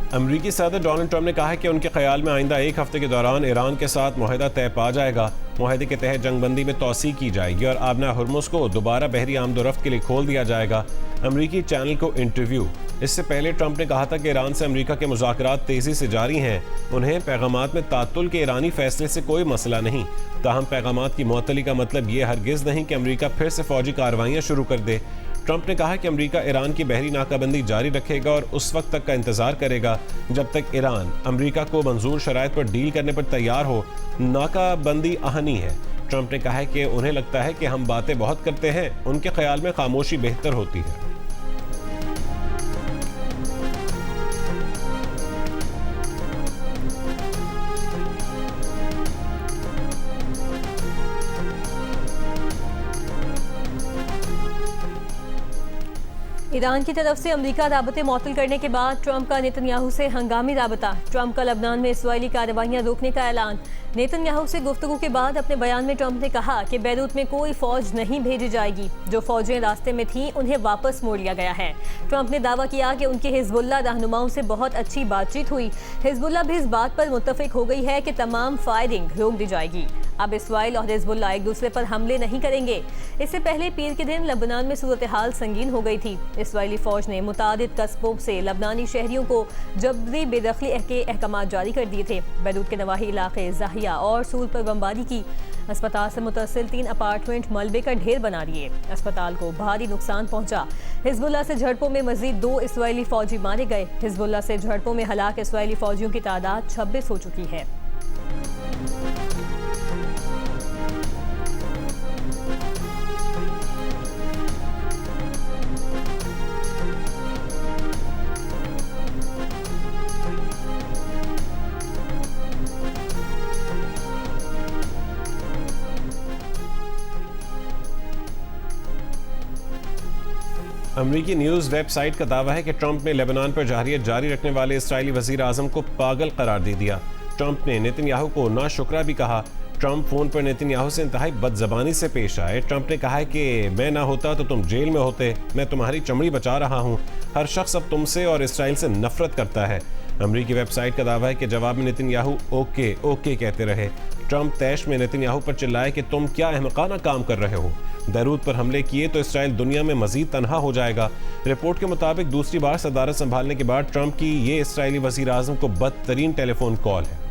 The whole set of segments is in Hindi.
अमरीकी सदर डोनाल्ड ट्रंप ने कहा है कि उनके ख्याल में आइंदा एक हफ्ते के दौरान ईरान के साथ मुआहदा तय पा जाएगा। मुआहदे के तहत जंगबंदी में तोसी की जाएगी और आबना हुर्मुज़ को दोबारा बहरी आमदोरफ्त के लिए खोल दिया जाएगा। अमरीकी चैनल को इंटरव्यू। इससे पहले ट्रंप ने कहा था कि ईरान से अमरीका के मुज़ाकरात तेज़ी से जारी हैं। उन्हें पैगामात में तातुल के ईरानी फैसले से कोई मसला नहीं। ताहम पैगामात की मुअत्तली का मतलब ये हरगिज़ नहीं कि अमरीका फिर से फौजी कार्रवाइयाँ शुरू कर दे। ट्रंप ने कहा कि अमरीका ईरान की बहरी नाकाबंदी जारी रखेगा और उस वक्त तक का इंतजार करेगा जब तक ईरान अमरीका को मंजूर शराइत पर डील करने पर तैयार हो। नाकाबंदी आहनी है। ट्रंप ने कहा है कि उन्हें लगता है कि हम बातें बहुत करते हैं, उनके ख्याल में खामोशी बेहतर होती है। ईरान की तरफ से अमरीका राबते मअतल करने के बाद ट्रंप का नेतन्याहू से हंगामी राबता। ट्रंप का लबनान में इसराइली कार्रवाइयां रोकने का ऐलान। नेतन्याहू से गुफ्तगू के बाद अपने बयान में ट्रंप ने कहा कि बैरूत में कोई फौज नहीं भेजी जाएगी। जो फौजें रास्ते में थीं उन्हें वापस मोड़ लिया गया है। ट्रंप ने दावा किया कि उनके हिजबुल्लाह रहनुमाओं से बहुत अच्छी बातचीत हुई। हिजबुल्लाह भी इस बात पर मुत्तफिक हो गई है कि तमाम फायरिंग रोक दी जाएगी। अब इसराइल और हिजबुल्लाह एक दूसरे पर हमले नहीं करेंगे। इससे पहले पीर के दिन लबनान में सूरत हाल संगीन हो गई थी। इसराइली फौज ने मुतादिद कस्बों से लबनानी शहरियों को जबरी बेदखली के अहकाम जारी कर दिए थे। बैरूत के नवाही इलाके जाहिया और सूल पर बमबारी की। अस्पताल से मुतसिल 3 अपार्टमेंट मलबे का ढेर बना दिए। अस्पताल को भारी नुकसान पहुंचा। हिजबुल्लाह से झड़पों में मजीद 2 इसराइली फौजी मारे गए। हिजबुल्लाह से झड़पों में हलाक इसराइली फौजियों की तादाद 26 हो चुकी है। अमरीकी न्यूज़ वेबसाइट का दावा है कि ट्रंप ने लेबनान पर जहरियत जारी रखने वाले इस्राएली वज़ीर आज़म को पागल करार दे दिया। ट्रंप ने नेतन्याहू को नाशुक्रा भी कहा। ट्रंप फ़ोन पर नेतन्याहू से इंतहाई बदज़बानी से पेश आए। ट्रंप ने कहा है कि मैं ना होता तो तुम जेल में होते। मैं तुम्हारी चमड़ी बचा रहा हूँ। हर शख्स अब तुमसे और इसराइल से नफरत करता है। अमरीकी वेबसाइट का दावा है कि जवाब में नेतन्याहू ओके ओके कहते रहे। ट्रंप तैश में नेतन्याहू पर चिल्लाए कि तुम क्या अहमकाना काम कर रहे हो। बैरूत पर हमले किए तो इसराइल दुनिया में मजीद तनहा हो जाएगा। रिपोर्ट के मुताबिक दूसरी बार सदारत संभालने के बाद ट्रंप की ये इसराइली वज़ीर आज़म को बदतरीन टेलीफोन कॉल है।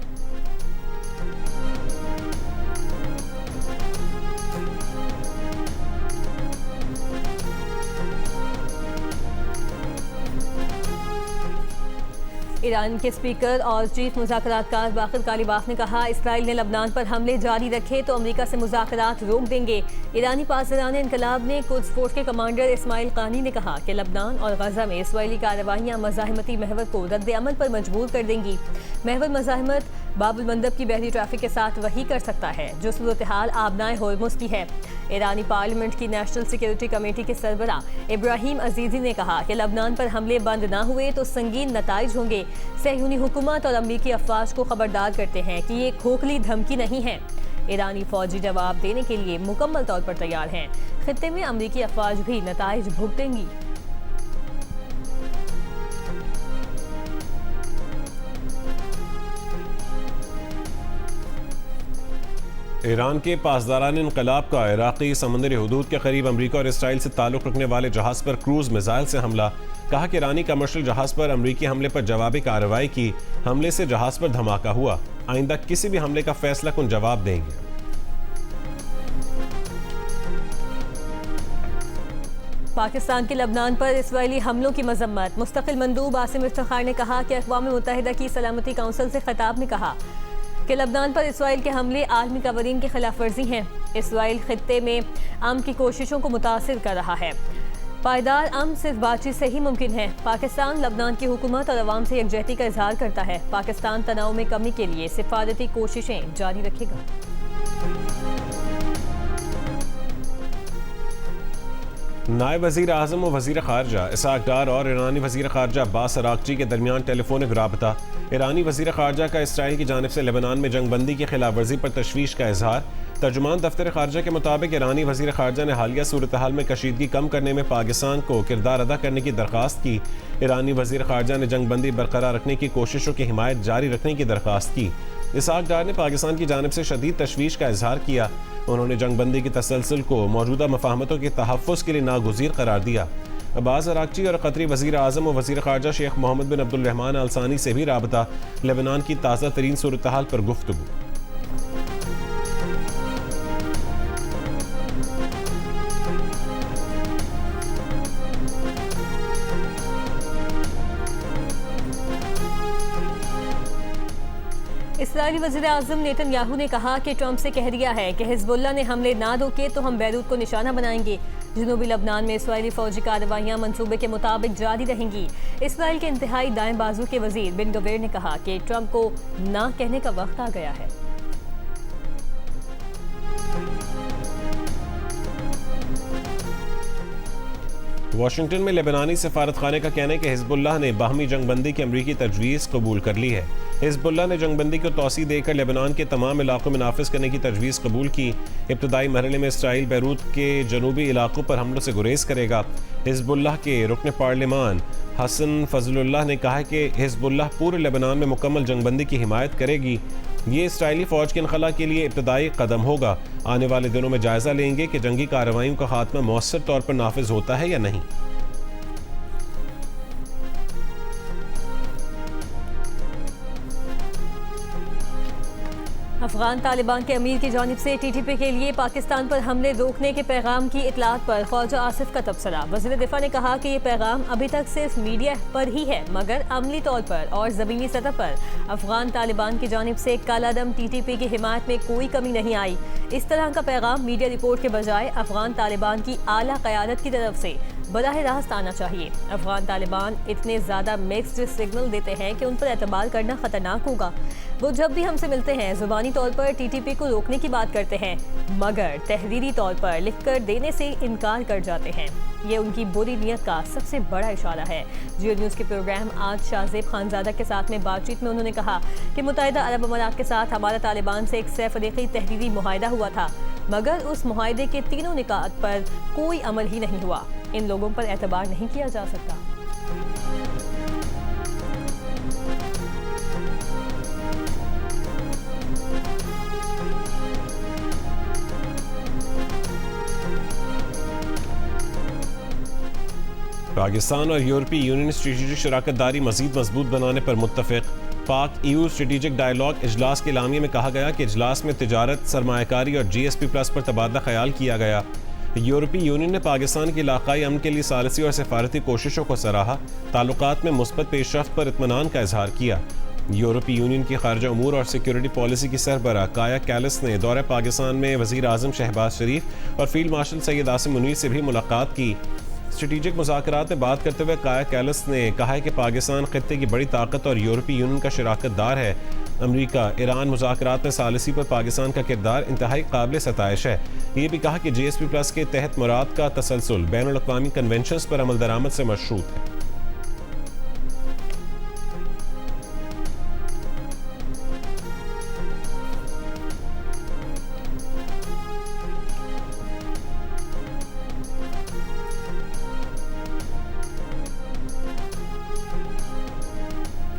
ईरान के स्पीकर और चीफ मुज़ाकरातकार बाक़िर कालिबाफ ने कहा, इसराइल ने लबनान पर हमले जारी रखे तो अमरीका से मुज़ाकरात रोक देंगे। ईरानी पासदारान इनकलाब ने कुद्स फोर्स के कमांडर इस्माइल कानी ने कहा कि लबनान और गजा में इसराइली कार्रवाइयाँ मज़ाहमती महवर को रद्द अमल पर मजबूर कर देंगी। महवर मज़ाहमत बाबुल मंदब की बहरी ट्रैफिक के साथ वही कर सकता है जो सूरत हाल आबनाए होर्मुज़ की है। ईरानी पार्लियामेंट की नेशनल सिक्योरिटी कमेटी के सरबरा इब्राहिम अजीज़ी ने कहा कि लबनान पर हमले बंद ना हुए तो संगीन नताइज होंगे। सहयूनी हुकूमत और अमरीकी अफवाज को खबरदार करते हैं कि ये खोखली धमकी नहीं है। ईरानी फौजी जवाब देने के लिए मुकम्मल तौर पर तैयार हैं। खित्ते में अमरीकी अफवाज भी नताइज भुगतेंगी। ईरान के पासदारान इनकलाब का इराक़ी समंदरी हदूद के करीब अमरीका और इसराइल से ताल्लुक़ रखने वाले जहाज़ पर क्रूज़ मिसाइल से हमला। कहा कि ईरानी कमर्शियल जहाज़ पर अमरीकी हमले पर जवाबी कार्रवाई की। हमले से जहाज़ पर धमाका हुआ। आइंदा किसी भी हमले का फैसला कौन जवाब देंगे। पाकिस्तान के लबनान पर इसराइली हमलों की मजम्मत। मुस्तकिल मंदूब आसिम इफ्तिखार ने कहा कि अक़वाम मुत्तहिदा की सलामती काउंसिल से खिताब में कहा कि लबनान पर इसराइल के हमले आलमी कवानीन की खिलाफ वर्जी हैं। इसराइल खित्ते में अमन की कोशिशों को मुतासिर कर रहा है। पायदार अमन सिर्फ बातचीत से ही मुमकिन है। पाकिस्तान लबनान की हुकूमत और अवाम से यकजहती का इजहार करता है। पाकिस्तान तनाव में कमी के लिए सिफारती कोशिशें जारी रखेगा। नायब वज़ीर आज़म व वज़ीर ख़ारजा इसहाक़ डार और ईरानी वज़ीर ख़ारजा अब्बास अराग़ची के दरमियान टेलीफोनिक राबता। ईरानी वज़ीर ख़ारजा का इसराइल की जानिब से लेबनान में जंग बंदी की खिलाफ वर्जी पर तशवीश का इजहार। तर्जुमान दफ्तर खारजा के मुताबिक ईरानी वज़ीर खारजा ने हालिया सूरत हाल में कशीदगी कम करने में पाकिस्तान को किरदार अदा करने की दरख्वास्त की। ईरानी वज़ीर खारजा ने जंग बंदी बरकरार रखने की कोशिशों की हिमायत जारी रखने की दरख्वास्त की। इसहाक डार ने पाकिस्तान की जानिब से शदीद तशवीश का इजहार किया। उन्होंने जंग बंदी की तसलसल को मौजूदा मफाहमतों के तहफ़्फ़ुज़ के लिए नागुज़ीर करार दिया। अब्बास अरागची और कतरी वज़ीर आज़म और वज़ीर खारजा शेख मोहम्मद बिन अब्दुल-रहमान अल सानी से भी राबता, लेबनान की ताज़ा तरीन सूरत हाल पर गुफ्तगू। इस्राईली वज़ीर आज़म नेतन्याहू ने कहा कि ट्रंप से कह दिया है कि हिज़्बुल्लाह ने हमले ना रोके तो हम बैरूत को निशाना बनाएंगे। जनूबी लबनान में इस्राईली फौजी कार्रवाइयाँ मंसूबे के मुताबिक जारी रहेंगी। इसराइल के इंतहाई दाएं बाजू के वज़ीर बिन गवेर ने कहा कि ट्रंप को ना कहने का वक्त आ गया है। वाशिंगटन में लेबनानी सफारत खाने का कहना है कि हिज़्बुल्लाह ने बाहमी जंगबंदी की अमरीकी तजवीज़ कबूल कर ली है। हिज़्बुल्लाह ने जंगबंदी को तोसी देकर लेबनान के तमाम इलाकों में नाफिज करने की तजवीज़ कबूल की। इब्तदाई मरहले में इसराइल बैरूत के जनूबी इलाकों पर हमलों से गुरेज करेगा। हिज़्बुल्लाह के रुकन पार्लिमान हसन फजलुल्लाह ने कहा कि हिज़्बुल्लाह पूरे लेबनान में मुकम्मल जंगबंदी की हिमायत करेगी। ये इसराइली फ़ौज के इनखला के लिए इब्तदाई कदम होगा। आने वाले दिनों में जायज़ा लेंगे कि जंगी कार्रवाइयों का खात्मा मौसर तौर पर नाफिज होता है या नहीं। अफगान तालिबान के अमीर की जानिब से TTP के लिए पाकिस्तान पर हमले रोकने के पैगाम की इतलात पर ख्वाजा आसिफ का तबसरा। वज़ीर दिफा ने कहा कि ये पैगाम अभी तक सिर्फ मीडिया पर ही है, मगर अमली तौर पर और ज़मीनी सतह पर अफगान तालिबान की जानिब से कालादम TTP की हिमायत में कोई कमी नहीं आई। इस तरह का पैगाम मीडिया रिपोर्ट के बजाय अफगान तालिबान की आला क़यादत की तरफ से बराह रास्त आना चाहिए। अफगान तालिबान इतने ज़्यादा मिक्स्ड सिग्नल देते हैं कि उन पर एतबार करना ख़तरनाक होगा। वो जब भी हमसे मिलते हैं ज़ुबानी तौर पर TTP को रोकने की बात करते हैं, मगर तहरीरी तौर पर लिख कर देने से इनकार कर जाते हैं। ये उनकी बुरी नीयत का सबसे बड़ा इशारा है। जियो न्यूज़ के प्रोग्राम आज शाहजेब खानजादा के साथ में बातचीत में उन्होंने कहा कि मुत्तहिदा अरब अमारात के साथ हमारा तालिबान से एक सैफरीकी तहरीरी मुआहिदा हुआ था, मगर उस मुआहिदे के तीनों निकात पर कोई अमल ही नहीं हुआ। इन लोगों पर एतबार नहीं किया जा सकता। पाकिस्तान और यूरोपीय यूनियन स्ट्रेटेजिक शराकतदारी मज़ीद मजबूत बनाने पर मुत्तफ़िक। पाक EU स्ट्रेटेजिक डायलॉग इजलास के लामिये में कहा गया कि इजलास में तिजारत, सरमायाकारी और GSP प्लस पर तबादला ख्याल किया गया। यूरोपीय यूनियन ने पाकिस्तान की इलाकाई अमन के लिए सालसी और सफारती कोशिशों को सराहा। ताल्लुकात में मुस्बत पेशरफ्त पर इत्मीनान का इजहार किया। यूरोपीय यूनियन की खारजा उमूर और सिक्योरिटी पॉलिसी की सरबराह काया कैलिस ने दौरे पाकिस्तान में वज़ीर आज़म शहबाज शरीफ और फील्ड मार्शल सैयद आसिम मुनीर से भी मुलाकात की। स्ट्रेटेजिक मुज़ाकरात में बात करते हुए काया कैलिस ने कहा है कि पाकिस्तान खित्ते की बड़ी ताकत और यूरोपीय यूनियन का शराकतदार है। अमरीका ईरान मुज़ाकरात में सालिसी पर पाकिस्तान का किरदार इंतहाई काबिल सताइश है। ये भी कहा कि GSP प्लस के तहत मुराद का तसलसल बैनुल-अक़वामी कन्वेंशंस पर अमल दरामद से मशरूत है।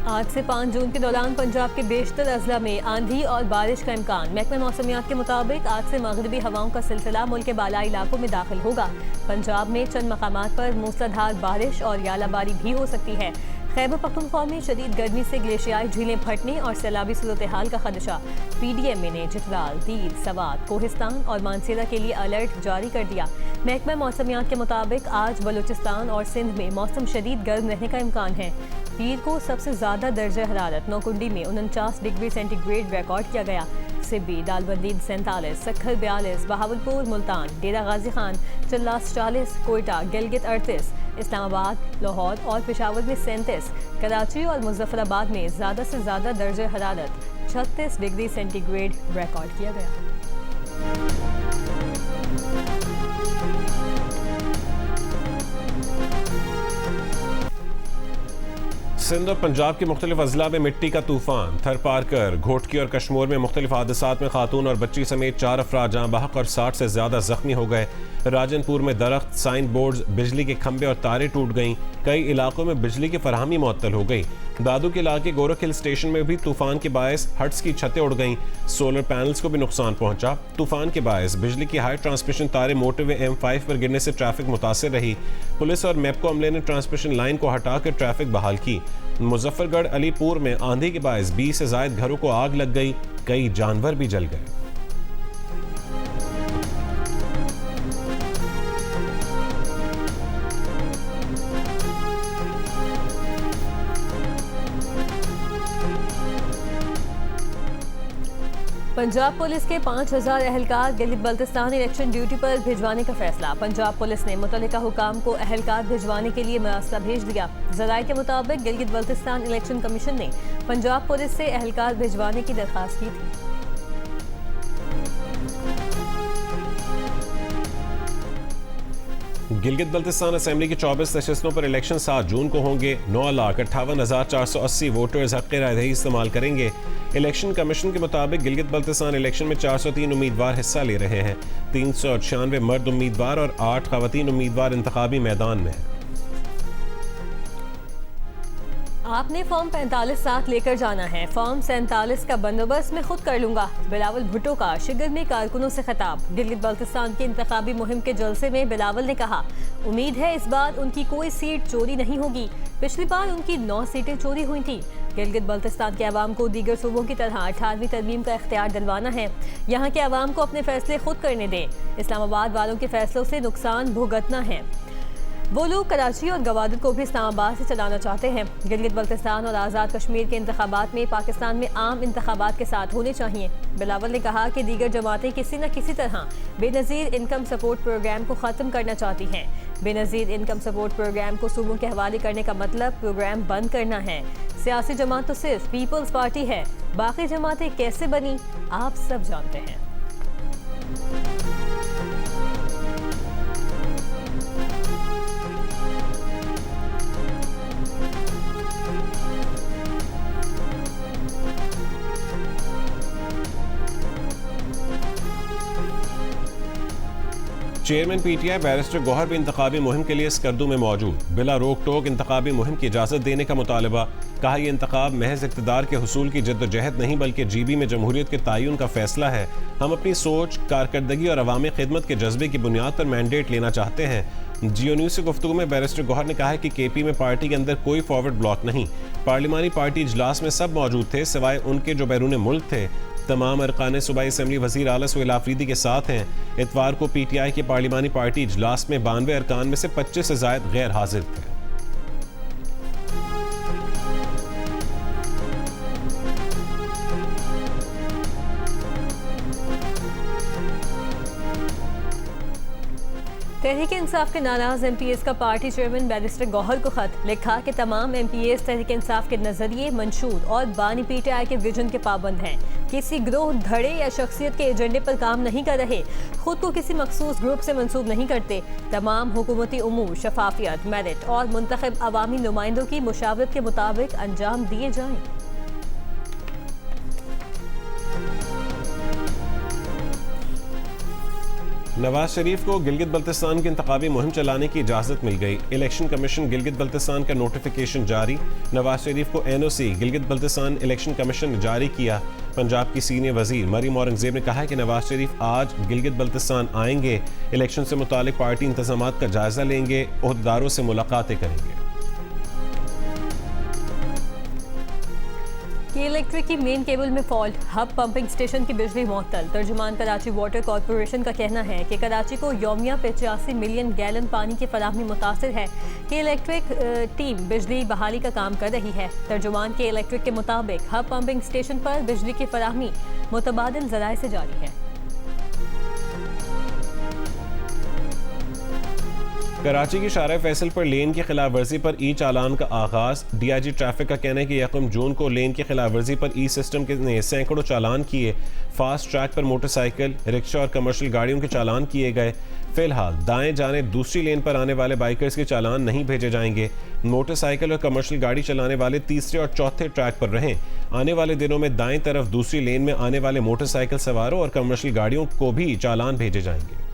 आज से 5 जून के दौरान पंजाब के बेशतर अजला में आंधी और बारिश का इम्कान। महकमा मौसमियात के मुताबिक आज से मगरबी हवाओं का सिलसिला मुल्क के बालाई इलाकों में दाखिल होगा। पंजाब में चंद मकामात पर मूसलाधार बारिश और यालाबारी भी हो सकती है। खैबर पख्तूनख्वा में शदीद गर्मी से ग्लेशियाई झीलें फटने और सैलाबी सूरत हाल का खदशा। PDMA ने चित्राल, दीर, सवात, कोहिस्तान और मानसेरा के लिए अलर्ट जारी कर दिया। महकमा मौसमियात के मुताबिक आज बलूचिस्तान और सिंध में मौसम शदीद गर्म रहने का इम्कान है। पीर को सबसे ज़्यादा दर्जा हरारत नौकुंडी में 49 डिग्री सेंटीग्रेड रिकॉर्ड किया गया। सिब्बी, दालबंदी 47, सक्खर 42, बहावलपुर, मुल्तान, डेरा गाजी खान, चल्लास 40, कोयटा, गिलगित 38, इस्लामाबाद, लाहौर और पेशावर में 37, कराची और मुजफ्फराबाद में ज़्यादा से ज़्यादा दर्जा हरारत 36 डिग्री सेंटीग्रेड रिकॉर्ड किया गया। सिंध और पंजाब के मुख्तलिफ अजला में मिट्टी का तूफान। थरपारकर, घोटकी और कश्मोर में मुख्तलिफ हादसात में खातून और बच्ची समेत 4 अफराद जहाँ बहक और 60 से ज्यादा जख्मी हो गए। राजनपुर में दरख्त, साइन बोर्ड्स, बिजली के खंभे और तारें टूट गईं। कई इलाकों में बिजली की फराहमी मुअत्तल हो गई। दादू के इलाके गोरख हिल स्टेशन में भी तूफान के बायस हट्स की छतें उड़ गईं। सोलर पैनल्स को भी नुकसान पहुंचा। तूफान के बायस बिजली की हाई ट्रांसमिशन तारें मोटरवे M5 पर गिरने से ट्रैफिक मुतासिर रही। पुलिस और मेपको अमले ने ट्रांसमिशन लाइन को हटाकर ट्रैफिक बहाल की। मुजफ्फरगढ़ अलीपुर में आंधी के बायस 20 से ज्यादा घरों को आग लग गई। कई जानवर भी जल गए। पंजाब पुलिस के 5000 एहलकार गिलगित बल्तिस्तान इलेक्शन ड्यूटी पर भिजवाने का फैसला। पंजाब पुलिस ने मुतल्लिका हुकाम को एहलकार भिजवाने के लिए मरासला भेज दिया। ज़राए के मुताबिक गिलगित बल्तिस्तान इलेक्शन कमीशन ने पंजाब पुलिस से एहलकार भिजवाने की दरख्वास्त की थी। गिलगित बल्तिस्तान असेंबली की 24 नशस्तों पर इलेक्शन 7 जून को होंगे। 9,58,480 वोटर्स हक़ रायदही इस्तेमाल करेंगे। इलेक्शन कमीशन के मुताबिक गिलगित बल्तिस्तान इलेक्शन में 403 उम्मीदवार हिस्सा ले रहे हैं। 396 मर्द उम्मीदवार और 8 ख़वातीन उम्मीदवार इंतखाबी मैदान में हैं। आपने फॉर्म 45 साथ लेकर जाना है। फॉर्म 47 का बंदोबस्त मैं खुद कर लूंगा। बिलावल भुट्टो का शिगर में कारकुनों से खिताब। गिलगित बल्तिस्तान की इंतखाबी मुहिम के जलसे में बिलावल ने कहा, उम्मीद है इस बार उनकी कोई सीट चोरी नहीं होगी। पिछली बार उनकी 9 सीटें चोरी हुई थी। गिलगित बल्तिस्तान के अवाम को दीगर सूबों की तरह 18वीं तरमीम का इख्तियार दिलवाना है। यहाँ के अवाम को अपने फैसले खुद करने दें। इस्लामाबाद वालों के फैसलों से नुकसान भुगतना है। वो लोग कराची और गवादर को भी इस्लामाबाद से चलाना चाहते हैं। गिलगित बल्तिस्तान और आज़ाद कश्मीर के इंतखाबात में पाकिस्तान में आम इंतखाबात के साथ होने चाहिए। बिलावल ने कहा कि दीगर जमातें किसी न किसी तरह बेनज़ीर इनकम सपोर्ट प्रोग्राम को ख़त्म करना चाहती हैं। बेनज़ीर इनकम सपोर्ट प्रोग्राम को सूबों के हवाले करने का मतलब प्रोग्राम बंद करना है। सियासी जमात तो सिर्फ पीपल्स पार्टी है, बाकी जमातें कैसे बनी आप सब जानते हैं। चेयरमैन PTI बैरिस्टर गौहर भी इंतखाबी मुहिम के लिए स्कर्दू में मौजूद। बिला रोक टोक इंतखाबी मुहिम की इजाज़त देने का मुतालबा। कहा, यह इंतखाब महज इक़्तिदार के हुसूल की जद्दोजहद नहीं बल्कि GB में जमहूरियत के तायुन का फैसला है। हम अपनी सोच, कारकर्दगी और अवामी खिदमत के जज्बे की बुनियाद पर मैंडेट लेना चाहते हैं। जियो न्यूज़ से गुफ्तगू में बैरिस्टर गौहर ने कहा है कि KP में पार्टी के अंदर कोई फॉरवर्ड ब्लॉक नहीं। पार्लिमानी पार्टी इजलास में सब मौजूद थे सिवाय उनके जो बैरून मुल्क थे। तमाम अरकान सूबाई असम्बली वज़ीर आला सुहेल आफरीदी के साथ हैं। इतवार को PTI के पार्लिमानी पार्टी इजलास में 92 अरकान में से 25 से ज़ायद गैर हाजिर थे। तहरीक इंसाफ के नाराज MPs का पार्टी चेयरमैन बैरिस्टर गौहर को खत लिखा कि तमाम MPs तहरीक इंसाफ के नजरिए, मंशूर और बानी PTI के विजन के पाबंद हैं। किसी ग्रोह, धड़े या शख्सियत के एजेंडे पर काम नहीं कर रहे, खुद को किसी मखसूस ग्रुप से मंसूब नहीं करते। तमाम हुकूमती उमूर शफाफियत, मेरिट और मुंतखब अवामी नुमाइंदों की मुशावरत के मुताबिक अंजाम दिए जाएं। नवाज शरीफ को गिलगित बल्तिस्तान की इंतखाबी मुहिम चलाने की इजाज़त मिल गई। इलेक्शन कमीशन गिलगित बल्तिस्तान का नोटिफिकेशन जारी। नवाज शरीफ को NOC Gilgit Baltistan election commission ने जारी किया। पंजाब की सीनियर वजीर मरीम औरंगजेब ने कहा है कि नवाज शरीफ आज गिलगित बल्तिस्तान आएंगे, इलेक्शन से मुतालिक पार्टी इंतजामात का जायजा लेंगे, ओहदेदारों से मुलाकातें करेंगे। इलेक्ट्रिक की मेन केबल में फॉल्ट, हब पंपिंग स्टेशन की बिजली मुअत्तल। तर्जुमान कराची वाटर कॉरपोरेशन का कहना है कि कराची को यौमिया 85 मिलियन गैलन पानी की फराहमी मुतासिर है कि इलेक्ट्रिक टीम बिजली बहाली का काम कर रही है। तर्जुमान के इलेक्ट्रिक के मुताबिक हब पंपिंग स्टेशन पर बिजली की फराहमी मुतबादिल ज़राए से जारी है। कराची की शारा फैसल पर लेन की खिलाफ वर्जी पर चालान का आगाज। DIG ट्रैफिक का कहना है कि 1 जून को लेन की खिलाफ वर्जी पर सिस्टम के ने सैकड़ों चालान किए। फास्ट ट्रैक पर मोटरसाइकिल, रिक्शा और कमर्शियल गाड़ियों के चालान किए गए। फिलहाल दाएं जाने दूसरी लेन पर आने वाले बाइकर्स के चालान नहीं भेजे जाएंगे। मोटरसाइकिल और कमर्शियल गाड़ी चलाने वाले तीसरे और चौथे ट्रैक पर रहें। आने वाले दिनों में दाएं तरफ दूसरी लेन में आने वाले मोटरसाइकिल सवारों और कमर्शियल गाड़ियों को भी चालान भेजे जाएंगे।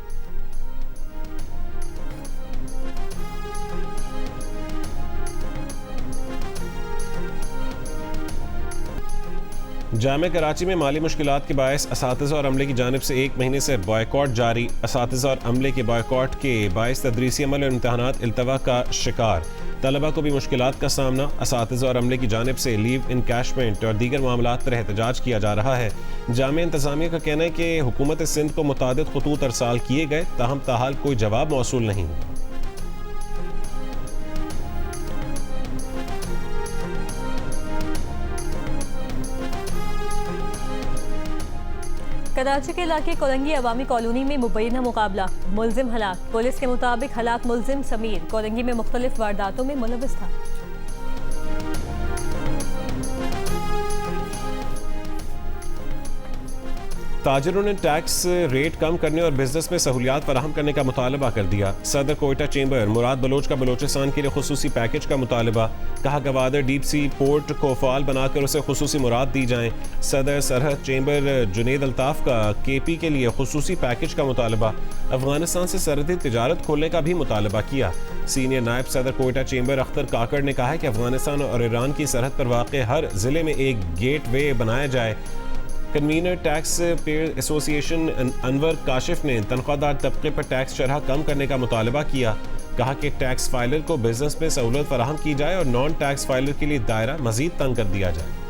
जामिया कराची में माली मुश्किलात के बायस असातिज़ा और अमले की जानिब से 1 महीने से बॉयकॉट जारी। असातिज़ा और अमले के बॉयकॉट के बायस तदरीसी अमल और इम्तहानात इल्तवा का शिकार। तलबा को भी मुश्किलात का सामना। असातिज़ा और अमले की जानिब से लीव इनकैशमेंट और दीगर मामलात पर एहतजाज किया जा रहा है। जामिया इंतज़ामिया का कहना है कि हुकूमत सिंध को मुतादिद खतूत अरसाल किए गए, ताहम ताहाल कोई जवाब मौसूल नहीं हुआ। कराची के इलाके कोरंगी अवामी कॉलोनी में मुबैना मुकाबला, मुलजिम हलाक। पुलिस के मुताबिक हलाक मुलजिम समीर कोरंगी में मुख्तलिफ वारदातों में मुलव्वस था। ताजिरों ने टैक्स रेट कम करने और बिजनेस में सहूलियात फराहम करने का मुतालबा कर दिया। सदर कोयटा चेंबर मुराद बलोच का बलोचिस्तान के लिए खुसूसी पैकेज का मुतालबा। कहा गवादर डीप सी पोर्ट को फाल बनाकर उसे खुसूसी मुराद दी जाएं। सदर सरहद चेंबर जुनेद अल्ताफ का KP के लिए खुसूसी पैकेज का मुतालबा। अफगानिस्तान से सरहदी तिजारत खोलने का भी मुतालबा किया। सीनियर नायब सदर कोयटा चेंबर अख्तर काकड़ ने कहा है कि अफगानिस्तान और ईरान की सरहद पर वाक़ हर जिले में एक गेट वे बनाया जाए। Convener tax payer association Anwar Kashif ने तनख्वाहदार तबके पर टैक्स शरह कम करने का मुतालबा किया। कहा कि टैक्स फाइलर को बिजनेस में सहूलत फराहम की जाए और नॉन टैक्स फाइलर के लिए दायरा मजीद तंग कर दिया जाए।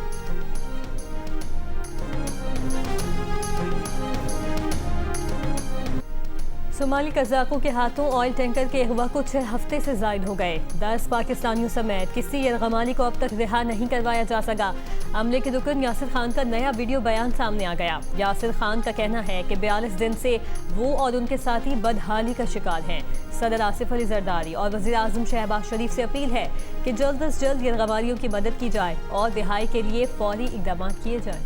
सोमाली कज़ाकों के हाथों ऑयल टैंकर के अगवा को 6 हफ्ते से जायद हो गए। 10 पाकिस्तानियों समेत किसी यरगमानी को अब तक रिहा नहीं करवाया जा सका। अमले के रुकन यासिर खान का नया वीडियो बयान सामने आ गया। यासिर खान का कहना है कि 42 दिन से वो और उनके साथी बदहाली का शिकार हैं। सदर आसिफ अली जरदारी और वज़ीर आज़म शहबाज शरीफ से अपील है कि जल्द अज जल्द यरगमारियों की मदद की जाए और रिहाई के लिए फौरी इकदाम किए जाए।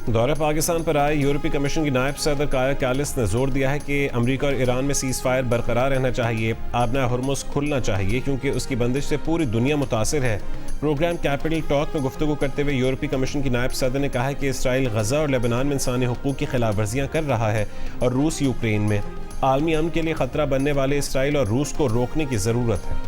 दौरे पाकिस्तान पर आए यूरोपीय कमीशन की नायब सदर काया कैलिस ने जोर दिया है कि अमेरिका और ईरान में सीज़ फायर बरकरार रहना चाहिए। आबना हुर्मुज़ खुलना चाहिए क्योंकि उसकी बंदिश से पूरी दुनिया मुतासिर है। प्रोग्राम कैपिटल टॉक में गुफ्तगू करते हुए यूरोपीय कमीशन की नायब सदर ने कहा है कि इसराइल गजा और लेबनान में इंसानी हुकूक की खिलाफ वर्जियाँ कर रहा है और रूस यूक्रेन में। आलमी अमन के लिए खतरा बनने वाले इसराइल और रूस को रोकने की ज़रूरत है।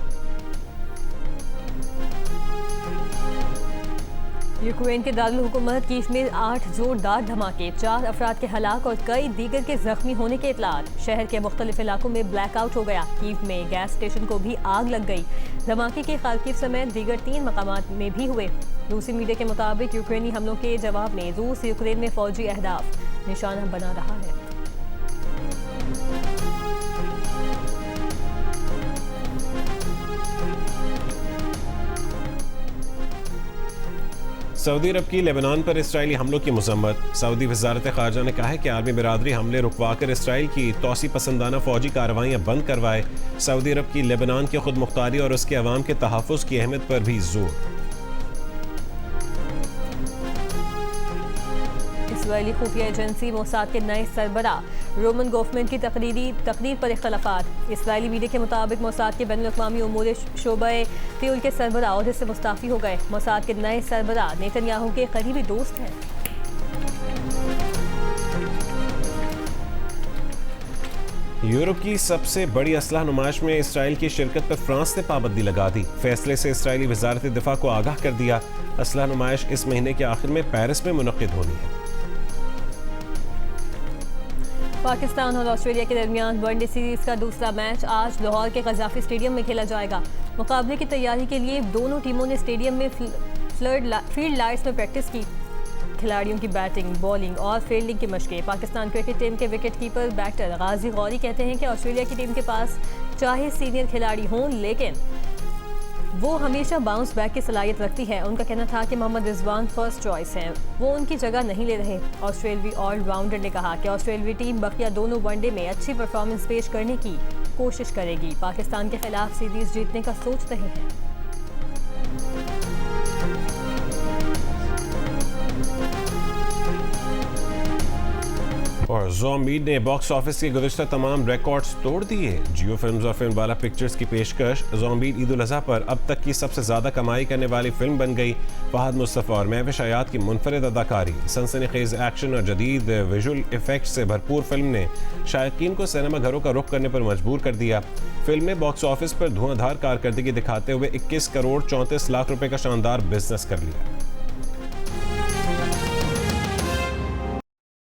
यूक्रेन के दारुल हुकूमत कीव में 8 जोरदार धमाके, 4 अफराद के हलाक और कई दीगर के जख्मी होने के इतलात। शहर के मुख्तलिफ इलाकों में ब्लैकआउट हो गया। कीव में गैस स्टेशन को भी आग लग गई। धमाके के खार्किव समेत दीगर 3 मकामात में भी हुए। रूसी मीडिया के मुताबिक यूक्रेनी हमलों के जवाब में रूस यूक्रेन में फौजी अहदाफ निशाना बना रहा है। सऊदी अरब की लेबनान पर इसराइली हमलों की मजम्मत। सऊदी वजारत ख़ारजा ने कहा है कि आर्मी बिरादरी हमले रुकवाकर इसराइल की तौसी पसंदाना फौजी कार्रवाइयाँ बंद करवाए। सऊदी अरब की लेबनान की खुद मुख्तारी और उसके अवाम के तहफ़्फ़ुज़ की अहमियत पर भी जोर। इसराइली खुफिया एजेंसी मोसाद के नए सरबरा रोमन गवर्नमेंट की तकरीर पर इख्तलाफात। इसराइली मीडिया के मुताबिक मोसाद के बैनुल-अक़वामी उमूर शोबे तिउल के सरबरा ओहदे से मुस्ताफ़ी हो गए। मोसाद के नए सरबरा नेतन्याहू के करीबी दोस्त हैं। यूरोप की सबसे बड़ी असलाह नुमाइश में इसराइल की शिरकत पर फ्रांस ने पाबंदी लगा दी। फैसले से इसराइली वजारत दिफा को आगाह कर दिया। असलाह नुमाइश इस महीने के आखिर में पेरिस में मुनक़्क़िद होनी है। पाकिस्तान और ऑस्ट्रेलिया के दरमियान वनडे सीरीज का दूसरा मैच आज लाहौर के कज़ाफ़ी स्टेडियम में खेला जाएगा। मुकाबले की तैयारी के लिए दोनों टीमों ने स्टेडियम में फील्ड लाइट्स में प्रैक्टिस की। खिलाड़ियों की बैटिंग, बॉलिंग और फील्डिंग की मशकें। पाकिस्तान क्रिकेट टीम के विकेट कीपर बैटर गाजी गौरी कहते हैं कि ऑस्ट्रेलिया की टीम के पास चाहे सीनियर खिलाड़ी हों, लेकिन वो हमेशा बाउंस बैक की सलाहियत रखती है। उनका कहना था कि मोहम्मद रिजवान फर्स्ट चॉइस हैं, वो उनकी जगह नहीं ले रहे। ऑस्ट्रेलवी ऑलराउंडर ने कहा कि ऑस्ट्रेलवी टीम बकिया दोनों वनडे में अच्छी परफॉर्मेंस पेश करने की कोशिश करेगी। पाकिस्तान के खिलाफ सीरीज जीतने का सोच रहे हैं। और ज़ॉम्बी ने बॉक्स ऑफिस के गुज़िश्ता तमाम रिकॉर्ड्स तोड़ दिए। जियो फिल्म्स और फिल्मवाला पिक्चर्स की पेशकश ज़ॉम्बी ईद उल अज़हा पर अब तक की सबसे ज़्यादा कमाई करने वाली फिल्म बन गई। फहद मुस्तफ़ा और महविश हयात की मुनफरिद अदाकारी, सनसनीखेज़ एक्शन और जदीद विजुअल इफेक्ट्स से भरपूर फिल्म ने शायकीन को सिनेमा घरों का रुख करने पर मजबूर कर दिया। फिल्म ने बॉक्स ऑफिस पर धुआंधार कारकर्दगी दिखाते हुए 21 करोड़ 34 लाख रुपए का शानदार बिजनेस कर लिया।